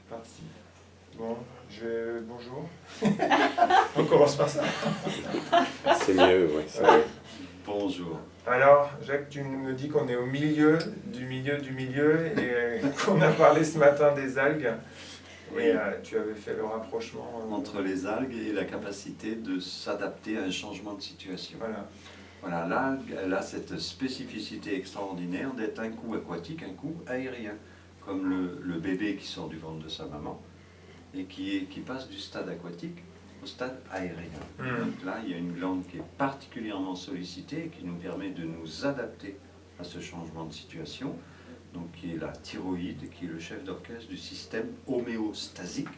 Parti. Bon, bonjour. On commence par ça. C'est mieux, oui. Ouais. Bonjour. Alors, Jacques, tu me dis qu'on est au milieu du milieu et qu'on a parlé ce matin des algues. Oui. Et tu avais fait le rapprochement Entre les algues et la capacité de s'adapter à un changement de situation. Voilà. Voilà, l'algue, elle a cette spécificité extraordinaire d'être un coup aquatique, un coup aérien, comme le bébé qui sort du ventre de sa maman et qui passe du stade aquatique au stade aérien. Donc là, il y a une glande qui est particulièrement sollicitée et qui nous permet de nous adapter à ce changement de situation, donc qui est la thyroïde, qui est le chef d'orchestre du système homéostasique,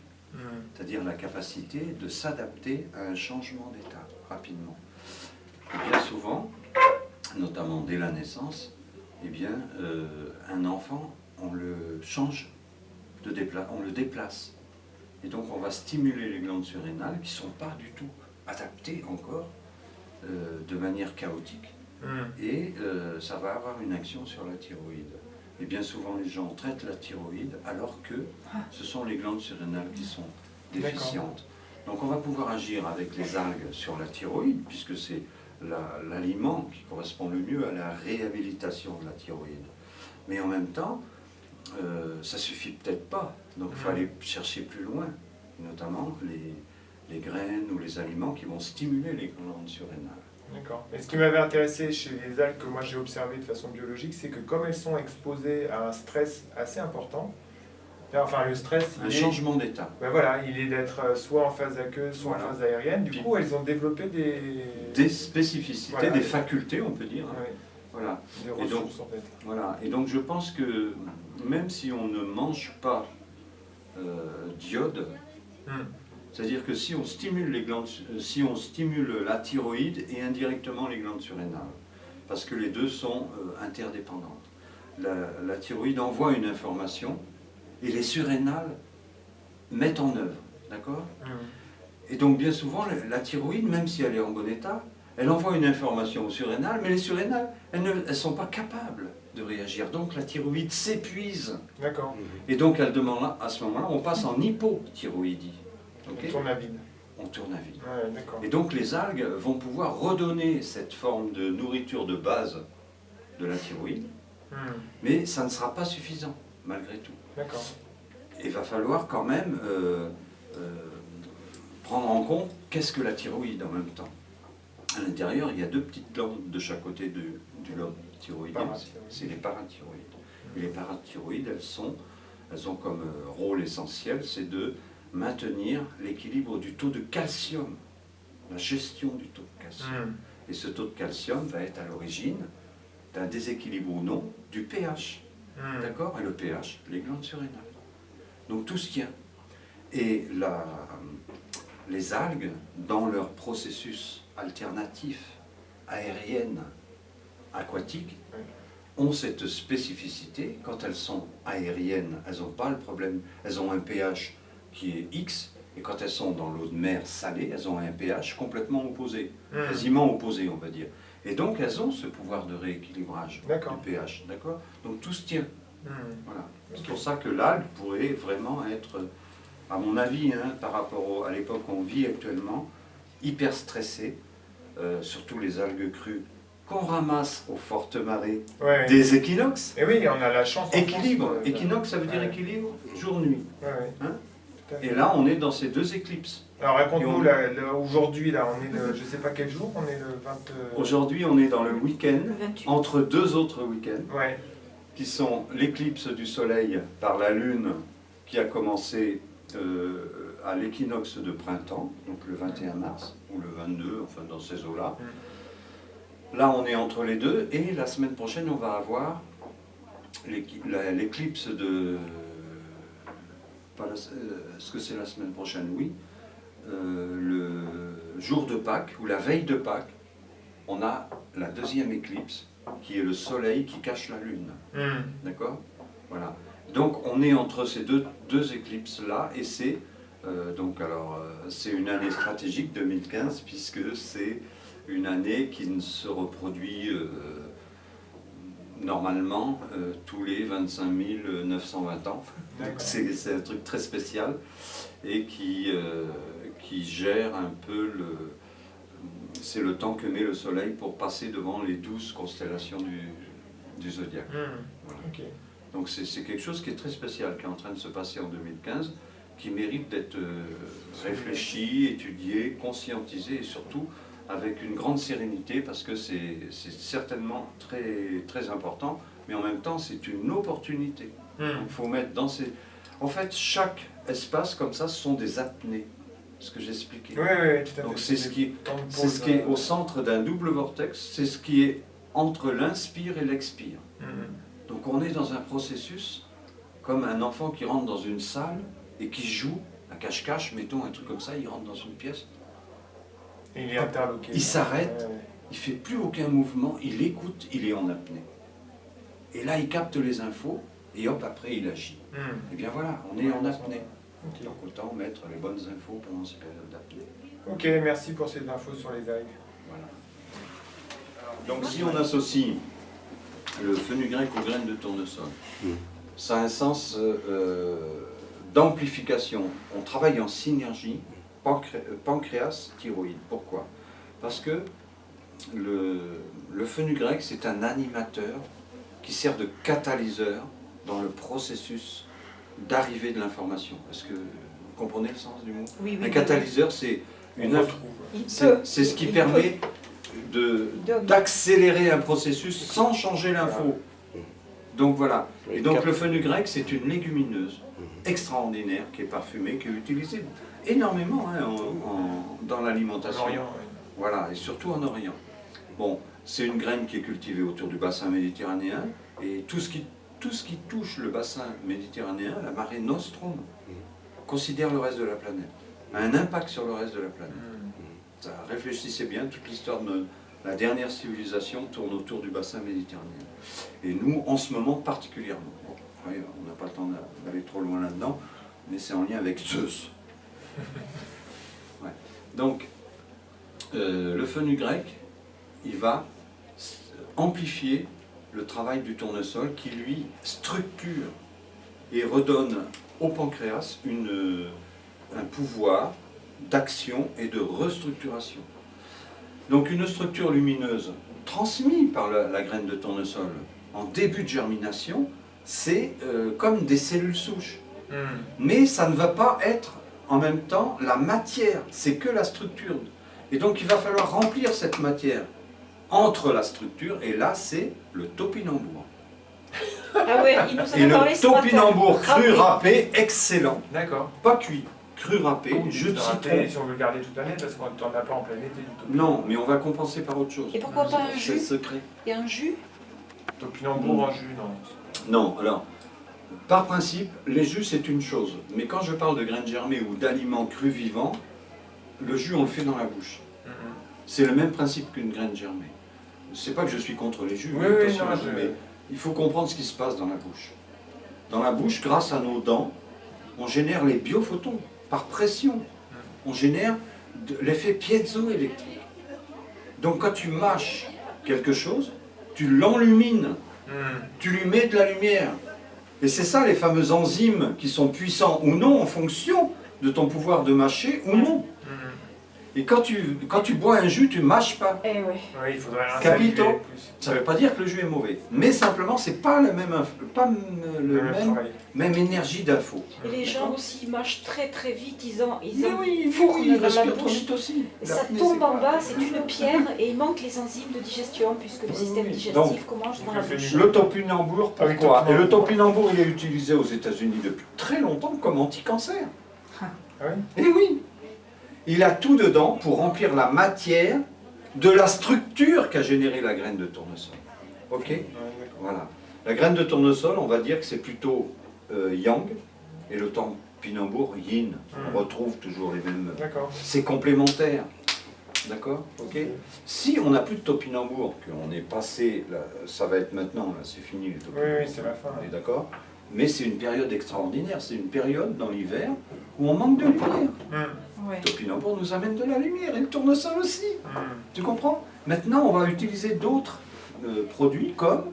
c'est-à-dire la capacité de s'adapter à un changement d'état rapidement. Et bien souvent, notamment dès la naissance, eh bien, un enfant, on le change, on le déplace. Et donc on va stimuler les glandes surrénales qui ne sont pas du tout adaptées encore de manière chaotique. Et ça va avoir une action sur la thyroïde. Et bien souvent les gens traitent la thyroïde alors que ce sont les glandes surrénales qui sont déficientes. Donc on va pouvoir agir avec les algues sur la thyroïde, puisque c'est l'aliment qui correspond le mieux à la réhabilitation de la thyroïde. Mais en même temps, ça ne suffit peut-être pas. Donc il faut aller chercher plus loin, notamment les graines ou les aliments qui vont stimuler les glandes surrénales. D'accord. Et ce qui m'avait intéressé chez les algues que moi j'ai observé de façon biologique, c'est que comme elles sont exposées à un stress assez important, enfin le stress... Changement d'état. Ben voilà, il est d'être soit en phase aqueuse, soit en phase aérienne. Du coup, elles ont développé des spécificités, voilà, des facultés, on peut dire. Ouais. Voilà. Des ressources en fait. Voilà. Et donc je pense que même si on ne mange pas d'iode, c'est-à-dire que si on stimule les glandes, si on stimule la thyroïde et indirectement les glandes surrénales, parce que les deux sont interdépendantes. La thyroïde envoie une information et les surrénales mettent en œuvre, d'accord ? Et donc bien souvent, la thyroïde, même si elle est en bon état, elle envoie une information aux surrénales, mais les surrénales, elles ne sont pas capables de réagir. Donc la thyroïde s'épuise. D'accord. Et donc elle demande, à ce moment-là, on passe en hypothyroïdie. Okay ? On tourne à vide. On tourne à vide. Ouais, d'accord. Et donc les algues vont pouvoir redonner cette forme de nourriture de base de la thyroïde, mais ça ne sera pas suffisant, malgré tout. D'accord. Il va falloir quand même prendre en compte qu'est-ce que la thyroïde en même temps. À l'intérieur, il y a deux petites glandes de chaque côté du lobe thyroïdien, c'est les parathyroïdes. Et les parathyroïdes, elles ont comme rôle essentiel, c'est de maintenir l'équilibre du taux de calcium, la gestion du taux de calcium. Et ce taux de calcium va être à l'origine d'un déséquilibre ou non du pH. D'accord ? Et le pH, les glandes surrénales. Donc tout se tient. Et les algues, dans leur processus alternatif, aérienne, aquatique, ont cette spécificité. Quand elles sont aériennes, elles n'ont pas le problème, elles ont un pH qui est X, et quand elles sont dans l'eau de mer salée, elles ont un pH complètement opposé, quasiment opposé on va dire. Et donc elles ont ce pouvoir de rééquilibrage du pH, d'accord ? Donc tout se tient. Voilà. C'est pour ça que l'algue pourrait vraiment être, à mon avis, par rapport à l'époque où on vit actuellement, hyper stressée, surtout les algues crues, qu'on ramasse aux fortes marées des équinoxes. Et oui, on a la chance. Équilibre. Équinoxe, ça veut dire équilibre, jour-nuit. Et là, on est dans ces deux éclipses. Alors raconte-nous, aujourd'hui, là, on est je ne sais pas quel jour, on est le 20... Aujourd'hui, on est dans le week-end, entre deux autres week-ends, qui sont l'éclipse du soleil par la lune, qui a commencé à l'équinoxe de printemps, donc le 21 mars, ou le 22, enfin dans ces eaux-là. Là, on est entre les deux, et la semaine prochaine, on va avoir l'éclipse de... Est-ce que c'est la semaine prochaine? Oui. Le jour de Pâques, ou la veille de Pâques, on a la deuxième éclipse, qui est le soleil qui cache la lune. D'accord? Voilà. Donc, on est entre ces deux éclipses-là, et c'est c'est une année stratégique 2015, puisque c'est une année qui ne se reproduit normalement tous les 25 920 ans. D'accord. C'est un truc très spécial et qui gère un peu c'est le temps que met le Soleil pour passer devant les 12 constellations du zodiaque. Voilà. Ok. Donc c'est quelque chose qui est très spécial, qui est en train de se passer en 2015, qui mérite d'être réfléchi, étudié, conscientisé et surtout avec une grande sérénité parce que c'est certainement très, très important, mais en même temps c'est une opportunité. Il faut mettre dans ces... En fait, chaque espace comme ça, ce sont des apnées, ce que j'expliquais. Oui, oui, tout à fait. Donc c'est ce qui est au centre d'un double vortex, c'est ce qui est entre l'inspire et l'expire. Donc on est dans un processus comme un enfant qui rentre dans une salle et qui joue à cache-cache, mettons un truc comme ça, il rentre dans une pièce. Et il est interloqué. Il s'arrête, il ne fait plus aucun mouvement, il écoute, il est en apnée. Et là il capte les infos et hop, après il agit. Et bien voilà, on est en apnée. Okay. Donc autant mettre les bonnes infos pendant ces périodes d'apnée. Ok, merci pour ces infos sur les algues. Voilà. Donc si on associe le fenugrec aux graines de tournesol, ça a un sens d'amplification. On travaille en synergie pancréas, thyroïde. Pourquoi? Parce que le fenugrec, c'est un animateur qui sert de catalyseur dans le processus d'arrivée de l'information. Est-ce que vous comprenez le sens du mot? Oui, oui. Un catalyseur, c'est c'est ce qui Il permet d'accélérer un processus sans changer l'info. Donc voilà. Et donc le fenugrec, c'est une légumineuse extraordinaire qui est parfumée, qui est utilisée énormément dans l'alimentation. En Orient, oui. Voilà, et surtout en Orient. Bon, c'est une graine qui est cultivée autour du bassin méditerranéen, et tout ce qui touche le bassin méditerranéen, la marée Nostrum, considère le reste de la planète, a un impact sur le reste de la planète. Ça, réfléchissez bien, toute l'histoire de la dernière civilisation tourne autour du bassin méditerranéen. Et nous, en ce moment particulièrement. Bon, oui, on n'a pas le temps d'aller trop loin là-dedans, mais c'est en lien avec Zeus. Ouais. Donc, le fenugrec, il va amplifier le travail du tournesol qui, lui, structure et redonne au pancréas un pouvoir d'action et de restructuration. Donc une structure lumineuse transmise par la graine de tournesol en début de germination, c'est comme des cellules souches. Mais ça ne va pas être en même temps la matière, c'est que la structure. Et donc il va falloir remplir cette matière entre la structure, et là c'est le topinambour. Ah ouais, il nous en Et a parlé le ce matin. topinambour cru râpé, excellent. D'accord. Pas cuit, cru râpé, jus de citron. Si on veut le garder toute l'année, parce qu'on n'en a pas en plein été du tout. Non, mais on va compenser par autre chose. Et pourquoi pas un C'est jus? le secret. Et un jus? Topinambour en jus, non. Non, alors, par principe, les jus c'est une chose. Mais quand je parle de graines germées ou d'aliments crus vivants, le jus on le fait dans la bouche. C'est le même principe qu'une graine germée. C'est pas que je suis contre les jus, Oui, attention, non, mais il faut comprendre ce qui se passe dans la bouche. Dans la bouche, grâce à nos dents, on génère les biophotons par pression. On génère l'effet piezoélectrique. Donc quand tu mâches quelque chose, tu l'enlumines, tu lui mets de la lumière. Et c'est ça les fameux enzymes qui sont puissants ou non en fonction de ton pouvoir de mâcher ou non. Et quand tu bois un jus, tu mâches pas. Eh ouais. Oui, il faudrait un Capito. saliver plus. Ça ne veut pas dire que le jus est mauvais, mais simplement c'est pas le même travail. même énergie d'info. Et les gens aussi mâchent très très vite, ils Oui, fournent il dans la respire trop bouche. vite aussi. Et ça L'apnée, tombe c'est en quoi? bas, c'est une pierre et il manque les enzymes de digestion puisque le système oui. digestif Donc, commence dans le la bouche. féminin. Le topinambour, Ah oui, pourquoi? Et le topinambour. topinambour, il est utilisé aux États-Unis depuis très longtemps comme anti-cancer. Ah oui. Et oui, il a tout dedans pour remplir la matière de la structure qu'a générée la graine de tournesol. Ok? Ouais, d'accord. Voilà. La graine de tournesol, on va dire que c'est plutôt yang, et le topinambour yin. On retrouve toujours les mêmes. D'accord. C'est complémentaire. D'accord? Ok? Si on n'a plus de topinambour, qu'on est passé, là, ça va être maintenant, là, c'est fini les topinambours. Oui, oui, c'est la fin. On est d'accord? Mais c'est une période extraordinaire, c'est une période dans l'hiver où on manque de lumière. Ouais. Le topinambour nous amène de la lumière et le tournesol aussi. Tu comprends? Maintenant, on va utiliser d'autres produits comme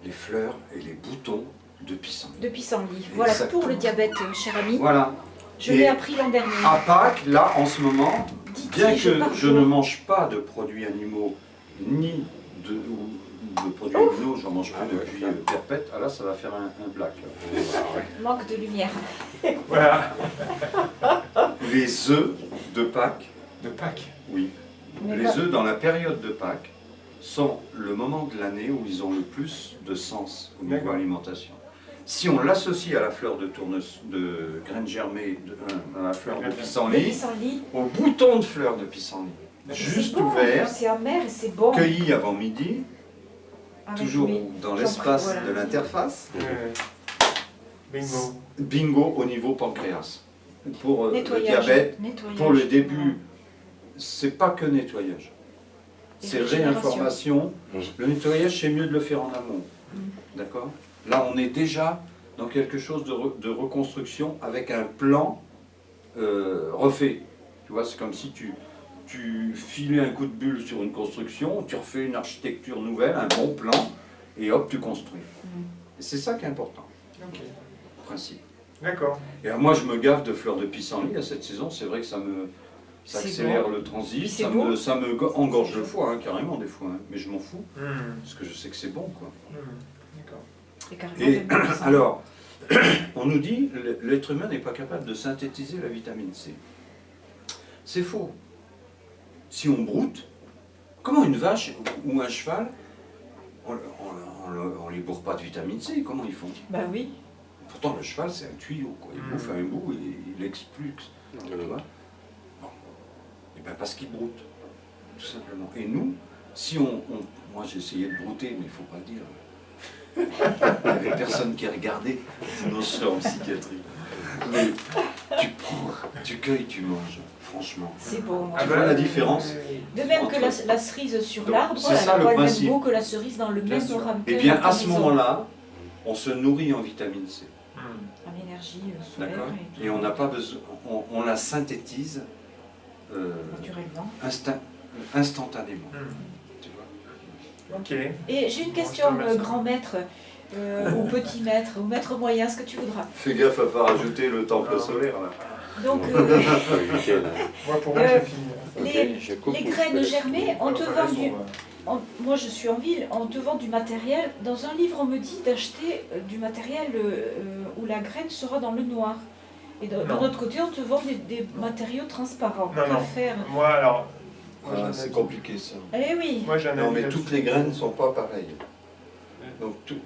les fleurs et les boutons de pissenlit. De pissenlit. Voilà, Exactement. pour le diabète, cher ami. Voilà. Je Et l'ai appris l'an dernier. à Pâques, là, en ce moment, bien Dit-il, que je ne mange pas de produits animaux, ni de produits animaux, j'en mange plus depuis perpète, ah là, ça va faire un black. Manque de lumière. Voilà, Les œufs de Pâques, de Pâques. oui, Mais les pas- œufs dans la période de Pâques sont le moment de l'année où ils ont le plus de sens au niveau D'accord. alimentation. Si on l'associe à la fleur de graines germées, à la fleur de Le pissenlit, pissenlit. au bouton de fleur de pissenlit, juste C'est bon, ouvert, c'est amer et c'est bon. cueilli avant midi, Avec, toujours oui, dans j'en l'espace prie, voilà. de l'interface, Bingo. bingo au niveau pancréas. Pour le Nettoyage. diabète, Nettoyage. pour le début, c'est pas que nettoyage. Et C'est régénération. réinformation. Mhm. Le nettoyage, c'est mieux de le faire en amont. Mhm. D'accord? Là, on est déjà dans quelque chose de reconstruction avec un plan refait. Tu vois, c'est comme si tu filais un coup de bulle sur une construction, tu refais une architecture nouvelle, un bon plan, et hop, tu construis. Mhm. Et c'est ça qui est important, Ok, en principe. d'accord. Et alors, moi, je me gave de fleurs de pissenlit à cette saison. C'est vrai que ça C'est accélère bon. le transit, Puis c'est ça bon. ça me engorge le foie, hein, carrément, des fois. Hein. Mais je m'en fous, Hmm, parce que je sais que c'est bon, quoi. D'accord. Et carrément, Et même le pissenlit. alors, on nous dit que l'être humain n'est pas capable de synthétiser la vitamine C. C'est faux. Si on broute, comment une vache ou un cheval, on les bourre pas de vitamine C, comment ils font? Bah oui. Pourtant, le cheval, c'est un tuyau, quoi. Il bouffe un bout et il expulse. Tu vois? Bon. Et bien parce qu'il broute, tout simplement. Et nous, si moi j'ai essayé de brouter, mais il ne faut pas le dire. Il n'y avait personne qui regardait, sinon je serais en psychiatrie. Mais tu prends, tu cueilles, tu manges, franchement. C'est bon. Tu vois la différence? De même que la cerise sur Donc, l'arbre, c'est elle ça, n'a le pas le même principe. goût que la cerise dans le Bien même sûr. ramequin. Eh bien, dans à ta ce maison. moment-là, on se nourrit en vitamine C. Hmm. En énergie solaire D'accord? et Et on n'a pas besoin, on la synthétise naturellement. instantanément. Hmm. Tu vois? Ok. Et j'ai une Bon, question, je te remercie. grand maître, ou petit maître, ou maître moyen, ce que tu voudras. Fais gaffe à pas rajouter le temple Non. solaire là. Donc, Faut éviter, là. Moi, Euh, j'ai fini. Ok, je coupe les ou je te graines laisse germées, on te Enfin, vend elles du... sont, Moi, je suis en ville, on te vend du matériel. Dans un livre, on me dit d'acheter du matériel où la graine sera dans le noir. Et d'un Non. autre côté, on te vend des matériaux transparents. Non, Que non. faire? Moi, alors. Moi, j'ai un C'est avis. compliqué ça. Eh oui. Moi, j'ai un Non avis mais là-dessus. toutes les graines ne sont pas pareilles. Donc tout.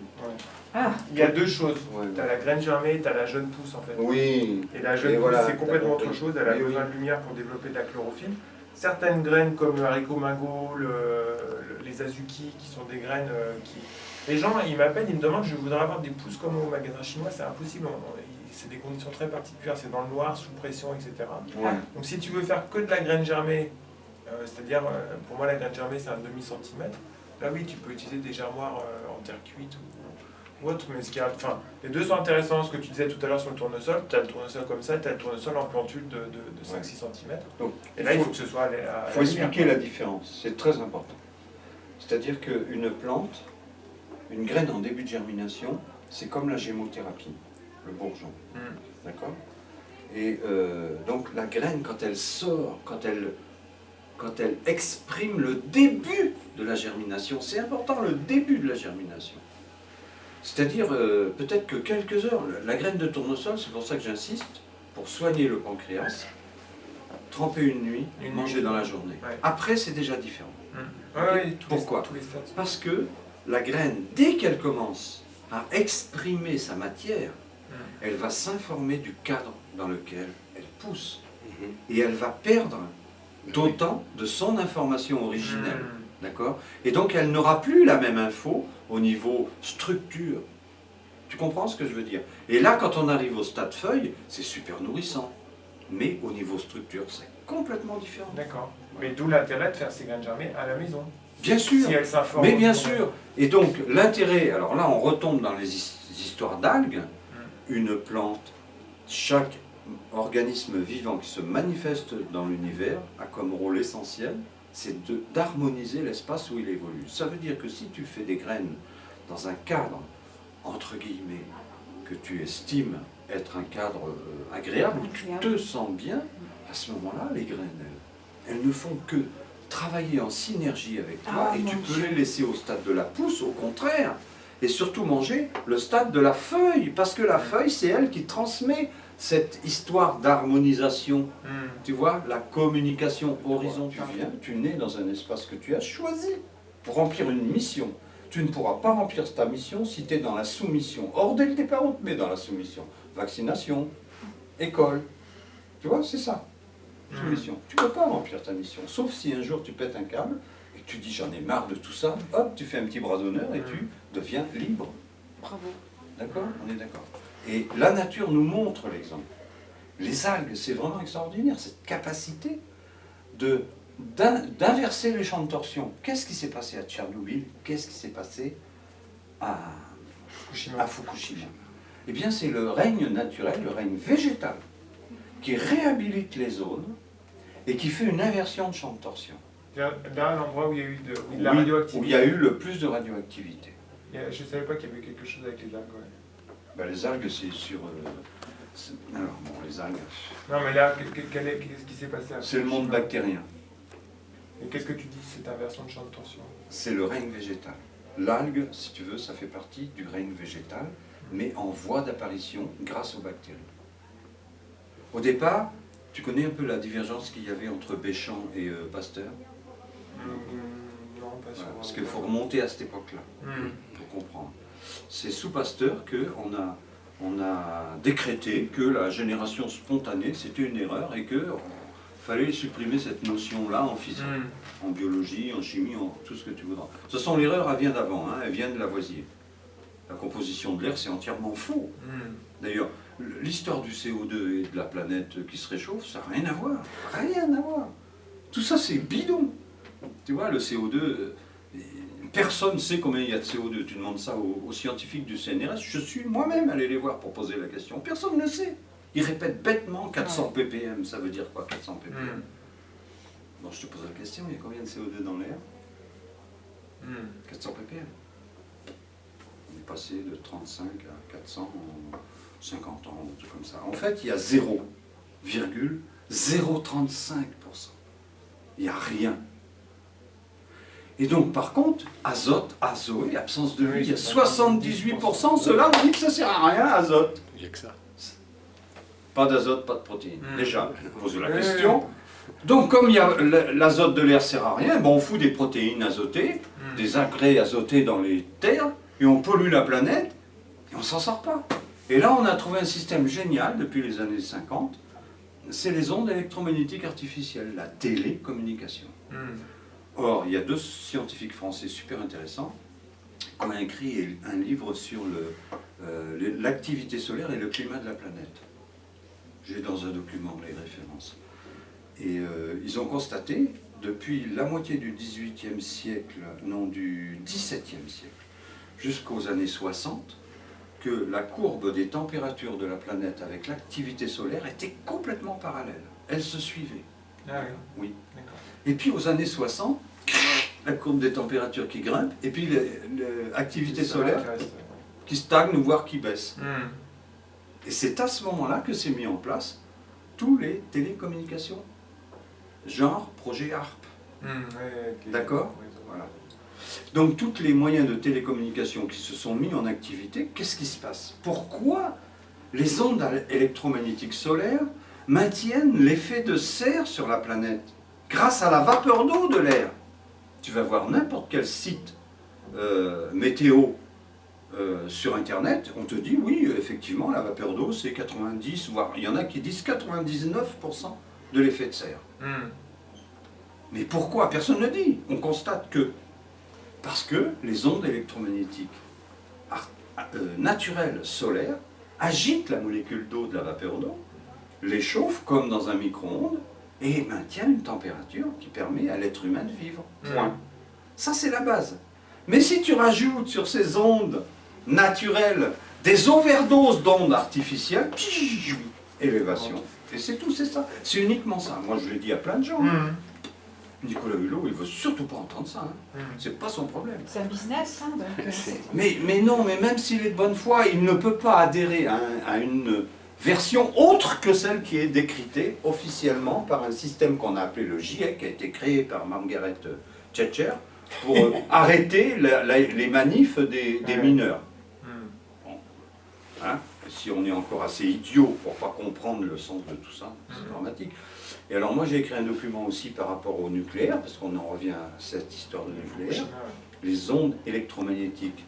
Ah, Il y a deux choses. Ouais. Tu as la graine germée, tu as la jeune pousse en fait. Oui. Et la jeune Et pousse, voilà, c'est complètement t'as autre compris. chose. Elle a Oui, besoin oui. de lumière pour développer de la chlorophylle. Certaines graines, comme le haricot mingo, les azuki, qui sont des graines qui. Les gens, ils m'appellent, ils me demandent, je voudrais avoir des pousses comme au magasin chinois, c'est impossible. C'est des conditions très particulières, c'est dans le noir, sous pression, etc. Ouais. Donc si tu veux faire que de la graine germée, c'est-à-dire, pour moi la graine germée c'est un demi-centimètre, là oui, tu peux utiliser des germoirs en terre cuite ou autre, mais enfin, les deux sont intéressants, ce que tu disais tout à l'heure sur le tournesol, tu as le tournesol comme ça, tu as le tournesol en plantule de 5-6 cm. Donc, Et là, il faut que ce soit à Il faut expliquer la différence, c'est très important. C'est-à-dire qu'une plante, une graine en début de germination, c'est comme la gémothérapie, le bourgeon. D'accord? Et donc la graine, quand elle sort, quand elle exprime le début de la germination, c'est important, le début de la germination. C'est-à-dire, peut-être que quelques heures, la graine de tournesol, c'est pour ça que j'insiste, pour soigner le pancréas, tremper une nuit, Une manger nuit. dans la journée. Ouais. Après, c'est déjà différent. Oui, Pourquoi? tous les stades. Parce que la graine, dès qu'elle commence à exprimer sa matière, elle va s'informer du cadre dans lequel elle pousse. Mhm. Et elle va perdre d'autant de son information originelle. D'accord? Et donc elle n'aura plus la même info au niveau structure. Tu comprends ce que je veux dire? Et là, quand on arrive au stade feuille, c'est super nourrissant. Mais au niveau structure, c'est complètement différent. D'accord. Mais d'où l'intérêt de faire ces graines germées à la maison. Bien sûr. Si elles s'informent. Mais bien sûr. Et donc l'intérêt, alors là on retombe dans les histoires d'algues. Une plante, chaque organisme vivant qui se manifeste dans l'univers a comme rôle essentiel, c'est d'harmoniser l'espace où il évolue. Ça veut dire que si tu fais des graines dans un cadre, entre guillemets, que tu estimes être un cadre agréable, où tu te sens bien, à ce moment-là, les graines, elles ne font que travailler en synergie avec toi, et tu peux les laisser au stade de la pousse, au contraire, et surtout manger le stade de la feuille, parce que la feuille, c'est elle qui transmet cette histoire d'harmonisation. Tu vois, la communication horizon, tu nais dans un espace que tu as choisi pour remplir une mission. Tu ne pourras pas remplir ta mission si tu es dans la soumission. Or, dès le départ, on te met dans la soumission. Vaccination, école, tu vois, c'est ça. Soumission. Tu ne peux pas remplir ta mission, sauf si un jour tu pètes un câble et que tu dis j'en ai marre de tout ça, hop, tu fais un petit bras d'honneur et tu deviens libre. Bravo. D'accord? On est d'accord. Et la nature nous montre l'exemple. Les algues, c'est vraiment extraordinaire, cette capacité d'inverser les champs de torsion. Qu'est-ce qui s'est passé à Tchernobyl? Qu'est-ce qui s'est passé à Fukushima? Eh bien, c'est le règne naturel, le règne végétal, qui réhabilite les zones et qui fait une inversion de champ de torsion. Là, l'endroit où il y a eu de la radioactivité. Où il y a eu le plus de radioactivité. Je ne savais pas qu'il y avait quelque chose avec les algues. Ouais. Ben, les algues, c'est sur... alors, bon, les algues... Non, mais là, qu'est-ce qui s'est passé? C'est le monde bactérien. Et qu'est-ce que tu dis, cette inversion de champ de torsion? C'est le règne végétal. L'algue, si tu veux, ça fait partie du règne végétal, mais en voie d'apparition grâce aux bactéries. Au départ, tu connais un peu la divergence qu'il y avait entre Béchamp et Pasteur? Non, pas sûr. Voilà, parce qu'il faut remonter à cette époque-là pour comprendre. C'est sous Pasteur qu'on a décrété que la génération spontanée, c'était une erreur et qu'il fallait supprimer cette notion-là en physique, en biologie, en chimie, en tout ce que tu voudras. De toute façon, l'erreur, elle vient d'avant, hein, elle vient de Lavoisier. La composition de l'air, c'est entièrement faux. D'ailleurs, l'histoire du CO2 et de la planète qui se réchauffe, ça n'a rien à voir. Rien à voir. Tout ça, c'est bidon. Tu vois, le CO2, personne ne sait combien il y a de CO2. Tu demandes ça aux scientifiques du CNRS. Je suis moi-même allé les voir pour poser la question. Personne ne sait. Ils répètent bêtement 400 ppm. Ça veut dire quoi, 400 ppm? Bon, je te pose la question, il y a combien de CO2 dans l'air? 400 ppm. On est passé de 35 à 400 en 50 ans, un truc comme ça. En fait, il y a 0,035%. Il n'y a rien. Et donc, par contre, azote, azoé, absence de vie, il y a 78%. Ceux-là, on dit que ça ne sert à rien, azote. Il n'y a que ça. Pas d'azote, pas de protéines. Déjà, posez la question. Donc, comme il y a l'azote de l'air ne sert à rien, bon, on fout des protéines azotées, des agrès azotés dans les terres, et on pollue la planète, et on ne s'en sort pas. Et là, on a trouvé un système génial depuis les années 50, c'est les ondes électromagnétiques artificielles, la télécommunication. Or, il y a deux scientifiques français super intéressants qui ont écrit un livre sur l'activité solaire et le climat de la planète. J'ai dans un document les références. Et ils ont constaté, depuis la moitié du XVIIIe siècle, non, du XVIIe siècle, jusqu'aux années 60, que la courbe des températures de la planète avec l'activité solaire était complètement parallèle. Elles se suivaient. Ah oui. D'accord. Et puis aux années 60, la courbe des températures qui grimpe, et puis l'activité solaire qui stagne, voire qui baisse. Et c'est à ce moment-là que s'est mis en place tous les télécommunications, genre projet ARP. D'accord? Voilà. Donc tous les moyens de télécommunication qui se sont mis en activité, qu'est-ce qui se passe? Pourquoi les ondes électromagnétiques solaires maintiennent l'effet de serre sur la planète grâce à la vapeur d'eau de l'air? Tu vas voir n'importe quel site météo sur Internet, on te dit oui, effectivement, la vapeur d'eau c'est 90, voire il y en a qui disent 99% de l'effet de serre. Mais pourquoi? Personne ne dit. On constate que parce que les ondes électromagnétiques naturelles solaires agitent la molécule d'eau de la vapeur d'eau, les chauffent comme dans un micro-ondes et maintiennent une température qui permet à l'être humain de vivre. Point. Ça, c'est la base. Mais si tu rajoutes sur ces ondes naturelles des overdoses d'ondes artificielles, élévation. Et c'est tout, c'est ça. C'est uniquement ça. Moi, je le dis à plein de gens. Nicolas Hulot, il veut surtout pas entendre ça. Hein. Mm. C'est pas son problème. C'est un business, hein, donc, Mais non, mais même s'il est de bonne foi, il ne peut pas adhérer à une version autre que celle qui est décritée officiellement par un système qu'on a appelé le GIEC, qui a été créé par Margaret Thatcher, pour arrêter les manifs des mineurs. Mm. Hein? Si on est encore assez idiot pour pas comprendre le sens de tout ça, c'est dramatique. Et alors moi j'ai écrit un document aussi par rapport au nucléaire, parce qu'on en revient à cette histoire de nucléaire. Les ondes électromagnétiques,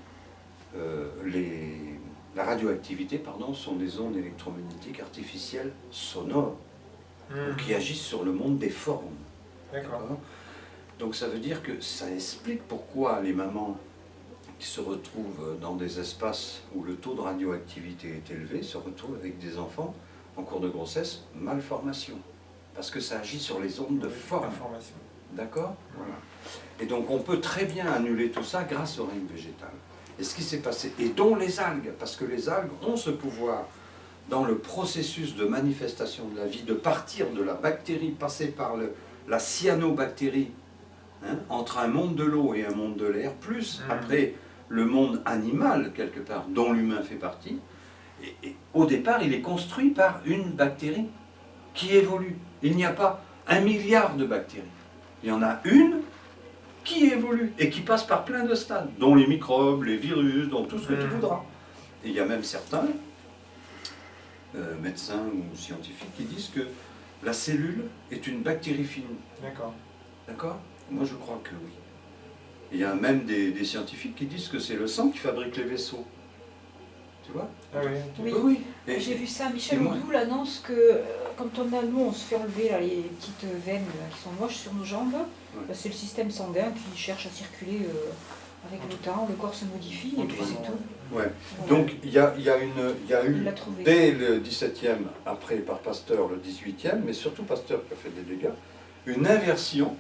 la radioactivité, pardon, sont des ondes électromagnétiques artificielles sonores, Mm. qui agissent sur le monde des formes. D'accord. D'accord. Donc ça veut dire que ça explique pourquoi les mamans qui se retrouvent dans des espaces où le taux de radioactivité est élevé se retrouvent avec des enfants en cours de grossesse malformation. Parce que ça agit sur les ondes de forme. Information. D'accord. Voilà. Et donc on peut très bien annuler tout ça grâce au règne végétal. Et ce qui s'est passé, et dont les algues, parce que les algues ont ce pouvoir dans le processus de manifestation de la vie, de partir de la bactérie, passer par la cyanobactérie, hein, entre un monde de l'eau et un monde de l'air, plus après le monde animal, quelque part, dont l'humain fait partie. Et au départ, il est construit par une bactérie qui évolue. Il n'y a pas 1 milliard de bactéries. Il y en a une qui évolue et qui passe par plein de stades, dont les microbes, les virus, dont tout ce que tu voudras. Et il y a même certains médecins ou scientifiques qui disent que la cellule est une bactérie finie. D'accord. D'accord? Moi je crois que oui. Et il y a même des scientifiques qui disent que c'est le sang qui fabrique les vaisseaux. Tu vois? Ah oui. Oui. Oui. Et- J'ai vu ça, Michel et moi- Oudou l'annonce que quand nous on se fait enlever là, les petites veines qui sont moches sur nos jambes, bah, c'est le système sanguin qui cherche à circuler avec le temps, le corps se modifie et puis c'est tout. Ouais. Voilà. Donc il y a eu, Il l'a trouvé. dès le 17e, après par Pasteur le 18e, mais surtout Pasteur qui a fait des dégâts, une inversion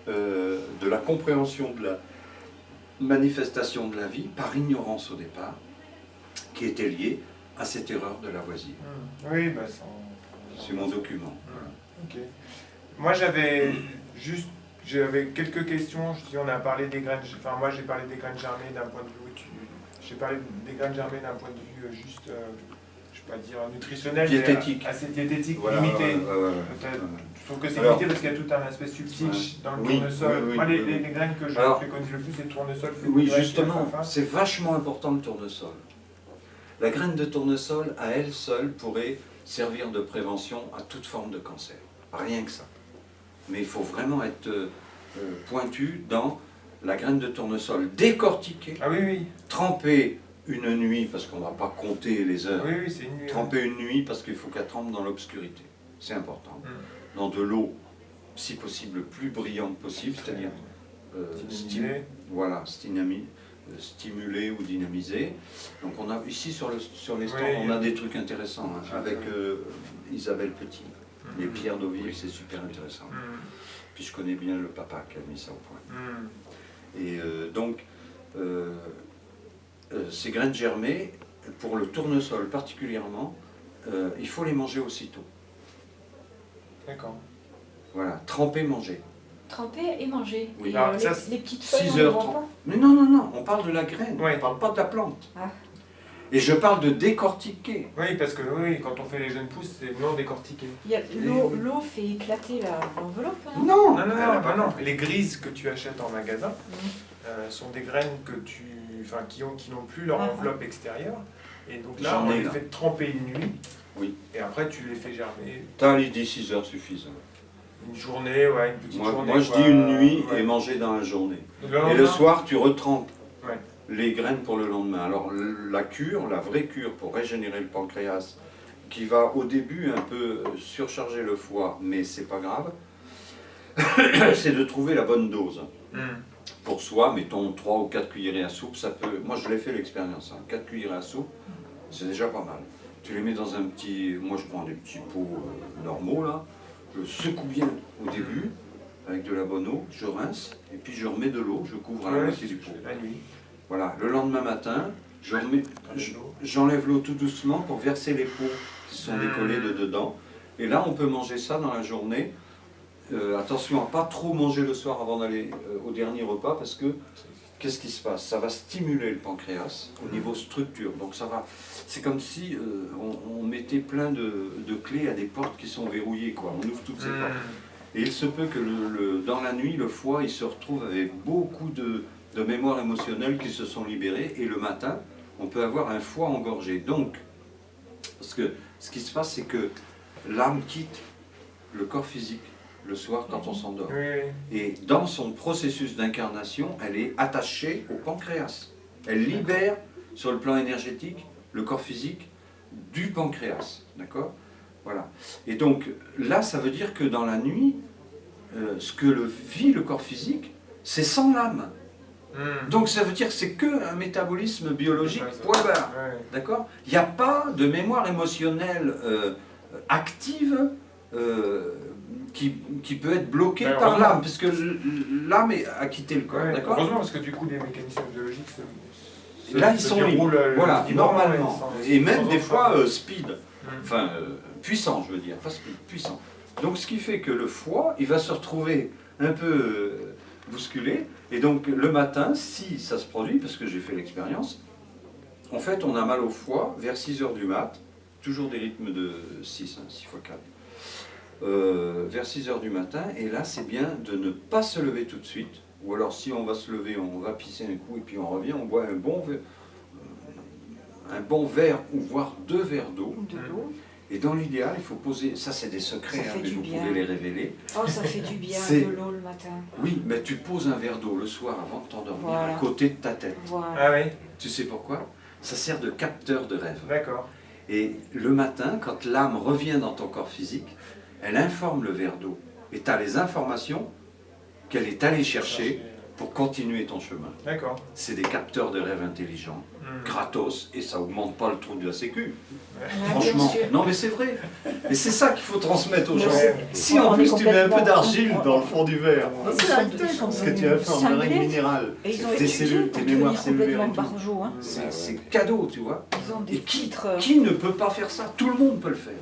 de la compréhension de la manifestation de la vie par ignorance au départ, qui était liée à cette erreur de Lavoisier. Oui, bah ça. C'est mon document. Ok. Moi j'avais quelques questions. Si on a parlé des graines, enfin moi j'ai parlé des graines germées d'un point de vue, j'ai parlé des graines germées d'un point de vue juste, je sais pas dire nutritionnel, mais Diététique. assez diététique, Voilà, limité. ouais. Peut-être. Je trouve que c'est Alors- limité parce qu'il y a tout un aspect subtil dans le Oui, tournesol. oui, Moi, oui, les oui. graines que je Alors- préconise le plus, c'est le tournesol. Oui, fenugrec, justement, alfalfa. c'est vachement important le tournesol. La graine de tournesol, à elle seule, pourrait servir de prévention à toute forme de cancer. Rien que ça. Mais il faut vraiment être pointu dans la graine de tournesol décortiquée, Ah oui, oui. trempée une nuit, parce qu'on ne va pas compter les heures, Oui, oui, c'est une nuit. tremper une nuit parce qu'il faut qu'elle trempe dans l'obscurité. C'est important. Mm. Dans de l'eau, si possible, le plus brillante possible, c'est-à-dire Dynamisé. voilà, stimulée ou dynamisée. Donc on a ici sur les stands, Oui. on a des trucs intéressants hein, avec Isabelle Petit. Les pierres d'eau vive, c'est super intéressant. Mm. Puis je connais bien le papa qui a mis ça au point. Mm. Et donc, ces graines germées, pour le tournesol particulièrement, il faut les manger aussitôt. D'accord. Voilà, tremper, manger. Tremper et manger. Oui. Et, Alors, les, ça, les petites feuilles, 6 on ne heures vend 30. pas. Mais non, non, non, on parle de la graine, Ouais. on parle pas de la plante. Ah. Et je parle de décortiquer. Oui, parce que oui, quand on fait les jeunes pousses, c'est non décortiqué. L'eau fait éclater l'enveloppe, non? Non, Non, non, elle a non, pas non. compris. Les grises que tu achètes en magasin Mm. sont des graines qui n'ont plus leur Ah. enveloppe extérieure. Et donc là, J'en on ai, les là. fait tremper une nuit. Oui. Et après, tu les fais germer. T'as les 6 heures suffisent. Une journée, ouais, une petite journée. Moi je quoi. dis une nuit Ouais. et manger dans la journée. Le Et le lendemain, soir, tu retrempes Ouais. les graines pour le lendemain. Alors la cure, la vraie cure pour régénérer le pancréas, qui va au début un peu surcharger le foie, mais c'est pas grave, c'est de trouver la bonne dose. Mm. Pour soi, mettons 3 ou 4 cuillerées à soupe, ça peut... Moi je l'ai fait l'expérience, 4 cuillerées à soupe, c'est déjà pas mal. Tu les mets dans un petit... Moi je prends des petits pots normaux là, je secoue bien au début, avec de la bonne eau, je rince, et puis je remets de l'eau, je couvre à la Ouais, moitié du pot. la nuit. Voilà, le lendemain matin, j'enlève l'eau tout doucement pour verser les pots qui sont décollés de dedans. Et là, on peut manger ça dans la journée attention à pas trop manger le soir avant d'aller au dernier repas, parce que qu'est-ce qui se passe? Ça va stimuler le pancréas au niveau structure. Donc ça va, c'est comme si on mettait plein de clés à des portes qui sont verrouillées, quoi. On ouvre toutes ces portes. Et il se peut que dans la nuit, le foie, il se retrouve avec beaucoup de mémoires émotionnelles qui se sont libérées, et le matin, on peut avoir un foie engorgé. Donc, parce que ce qui se passe, c'est que l'âme quitte le corps physique le soir quand on s'endort. Oui. Et dans son processus d'incarnation, elle est attachée au pancréas. Elle libère, sur le plan énergétique, le corps physique du pancréas. D'accord? Voilà. Et donc, là, ça veut dire que dans la nuit, ce que vit le corps physique, c'est sans l'âme. Donc ça veut dire que c'est qu'un métabolisme biologique, point barre. D'accord? Il n'y a pas de mémoire émotionnelle active qui peut être bloquée par l'âme, puisque l'âme a quitté le corps. D'accord? Heureusement, parce que du coup, les mécanismes biologiques là, ils sont libres. Voilà, normalement. Et même des fois speed. Enfin, puissant, je veux dire. Pas speed, puissant. Donc ce qui fait que le foie, il va se retrouver un peu bousculé. Et donc le matin, si ça se produit, parce que j'ai fait l'expérience, en fait on a mal au foie vers 6 h du mat, toujours des rythmes de 6, 6 x 4, vers 6 h du matin, et là c'est bien de ne pas se lever tout de suite, ou alors si on va se lever, on va pisser un coup et puis on revient, on boit un bon verre ou voire 2 verres d'eau. Et dans l'idéal, il faut poser, ça c'est des secrets, mais vous pouvez les révéler. Oh, ça fait du bien de l'eau le matin. Oui, mais tu poses un verre d'eau le soir avant de t'endormir à côté de ta tête. Voilà. Ah oui. Tu sais pourquoi? Ça sert de capteur de rêve. D'accord. Et le matin, quand l'âme revient dans ton corps physique, elle informe le verre d'eau. Et tu as les informations qu'elle est allée chercher pour continuer ton chemin. D'accord. C'est des capteurs de rêve intelligents, gratos, et ça augmente pas le trou de la sécu. Franchement. Non mais c'est vrai. Et c'est ça qu'il faut transmettre aux gens. Si on en est plus tu mets un peu complètement- d'argile dans le fond du verre, Ils sont ce que tu as fait en cinglés. minerai minérale, Et ils ont tes étudié cellules, pour tes mémoires devenir cellulaires complètement et tout. barjot. Hein. C'est cadeau, tu vois. Ils ont Et des titres. qui ne peut pas faire ça? Tout le monde peut le faire.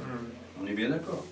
On est bien d'accord.